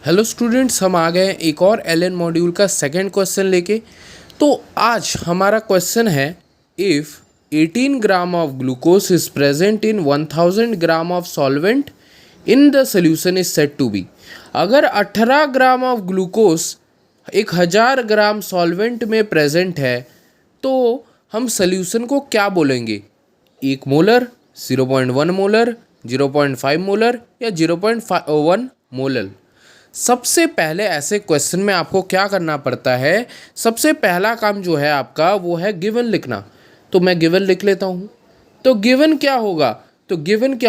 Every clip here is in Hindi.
हेलो स्टूडेंट्स, हम आ गए हैं एक और एलएन मॉड्यूल का सेकंड क्वेश्चन लेके। तो आज हमारा क्वेश्चन है, if 18 gram of glucose is present in 1000 gram of solvent in the solution is said to be. अगर 18 gram of glucose 1000 gram solvent में प्रेजेंट है तो हम सोल्यूशन को क्या बोलेंगे? 1 मोलर, 0.1 मोलर, 0.5 मोलर या 0.1 मोलर। सबसे पहले ऐसे क्वेश्चन में आपको क्या करना पड़ता है? सबसे पहला काम जो है आपका वो है गिवन लिखना। तो मैं गिवन लिख लेता हूँ। तो गिवन क्या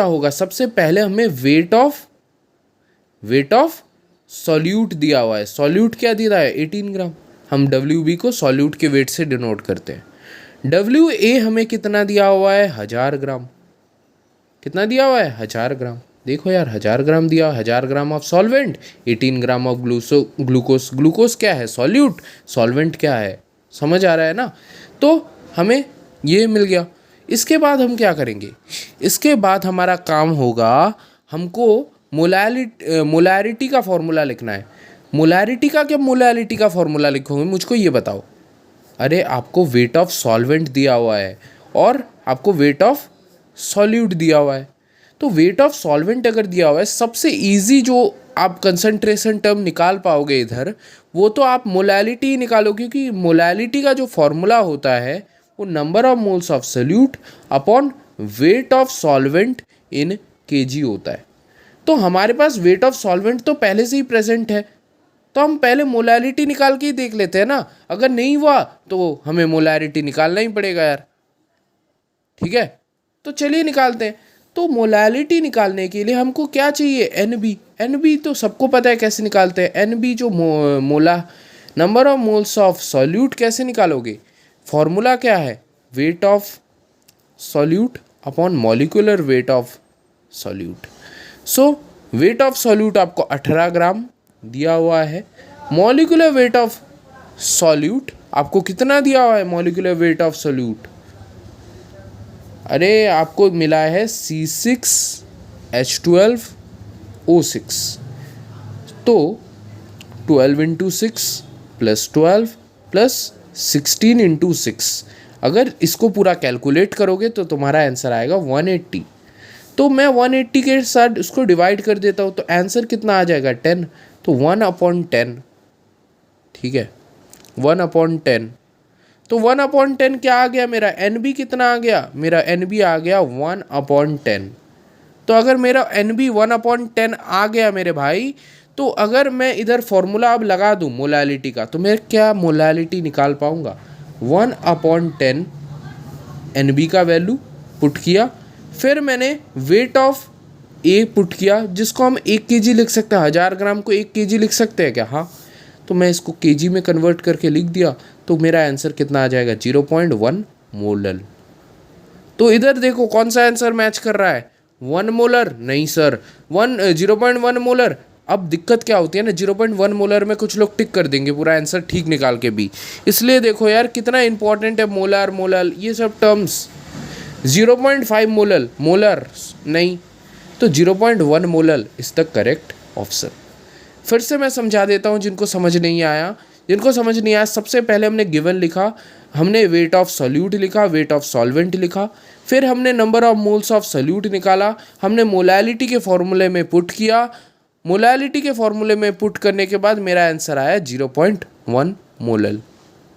होगा? सबसे पहले हमें वेट ऑफ सॉल्यूट दिया हुआ है। सॉल्यूट क्या दिया है? 18 ग्राम। हम WB को सॉल्यूट के वेट से डिनोट करते हैं। WA हमें कितना दिया हुआ है? 1000 ग्राम। कितना दिया हुआ है? 1000 ग्राम। देखो यार, 1000 ग्राम दिया, 1000 gram of solvent, 18 gram of glucose. Glucose क्या है? सॉल्यूट। सॉल्वेंट क्या है? समझ आ रहा है ना? तो हमें ये मिल गया। इसके बाद हम क्या करेंगे? इसके बाद हमारा काम होगा, हमको मोलैरिटी का फॉर्मूला लिखना है। मोलैरिटी का फॉर्मूला लिखोगे, मुझको ये बताओ। अरे आपको वेट ऑफ सॉल्वेंट दिया हुआ है और आपको वेट ऑफ सॉल्यूट दिया हुआ है। तो वेट ऑफ सॉल्वेंट अगर दिया हुआ है, सबसे इजी जो आप कंसंट्रेशन टर्म निकाल पाओगे इधर, वो तो आप मोलैलिटी निकालो, क्योंकि मोलैलिटी का जो फॉर्मूला होता है वो number of moles of solute upon weight of solvent in kg होता है। तो हमारे पास वेट ऑफ सॉल्वेंट तो पहले से ही प्रेजेंट है, तो हम पहले मोलैलिटी निकाल के ही देख लेते हैं ना। अगर नहीं हुआ तो हमें मोलैरिटी निकालना ही पड़ेगा यार। ठीक है, तो चलिए निकालते हैं। तो मोलैलिटी निकालने के लिए हमको क्या चाहिए? NB तो सबको पता है कैसे निकालते हैं। NB जो मोला number of moles of solute, कैसे निकालोगे? फॉर्मूला क्या है? Weight of solute upon molecular weight of solute. So weight of solute आपको 18 ग्राम दिया हुआ है। मॉलिक्यूलर वेट ऑफ सॉल्यूट आपको कितना दिया हुआ है? मॉलिक्यूलर वेट ऑफ सॉल्यूट, अरे आपको मिला है C6H12O6। तो 12 × 6 + 12 + 16 × 6, अगर इसको पूरा कैलकुलेट करोगे तो तुम्हारा आंसर आएगा 180। तो मैं 180 के साथ उसको डिवाइड कर देता हूँ, तो आंसर कितना आ जाएगा? 10। तो 1/10। ठीक है, 1/10। तो 1/10 क्या आ गया मेरा? NB कितना आ गया? मेरा NB आ गया 1/10। तो अगर मेरा NB 1/10 आ गया मेरे भाई, तो अगर मैं इधर फॉर्मूला अब लगा दूं मोलैलिटी का, तो मैं क्या मोलैलिटी निकाल पाऊंगा? 1/10 NB का वैल्यू पुट किया, फिर मैंने वेट ऑफ A पुट किया, जिसको हम 1 kg लिख सकते हैं। 1000 ग्राम को 1 kg लिख सकते हैं क्या? हाँ, तो मैं इसको kg में कन्वर्ट करके लिख दिया, तो मेरा आंसर कितना आ जाएगा? 0.1 मोलर। तो इधर देखो कौन सा आंसर मैच कर रहा है? 1 मोलर नहीं सर, 0.1 मोलर। अब दिक्कत क्या होती है ना, 0.1 मोलर में कुछ लोग टिक कर देंगे पूरा आंसर ठीक निकाल के भी। इसलिए देखो यार कितना इंपॉर्टेंट है मोलर ये सब टर्म्स। 0.5 मोलर नहीं, तो 0.1 molar is the correct option. फिर से मैं समझा देता हूँ जिनको समझ नहीं आया। सबसे पहले हमने गिवन लिखा, हमने वेट ऑफ सॉल्यूट लिखा, वेट ऑफ सॉल्वेंट लिखा, फिर हमने number of moles of solute निकाला, हमने मोलैलिटी के फॉर्मूले में पुट किया। मोलैलिटी के फॉर्मूले में पुट करने के बाद मेरा आंसर आया 0.1 मोलर।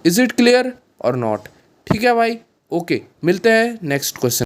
इज इट क्लियर और नॉट? ठीक है भाई, ओके, मिलते हैं नेक्स्ट क्वेश्चन।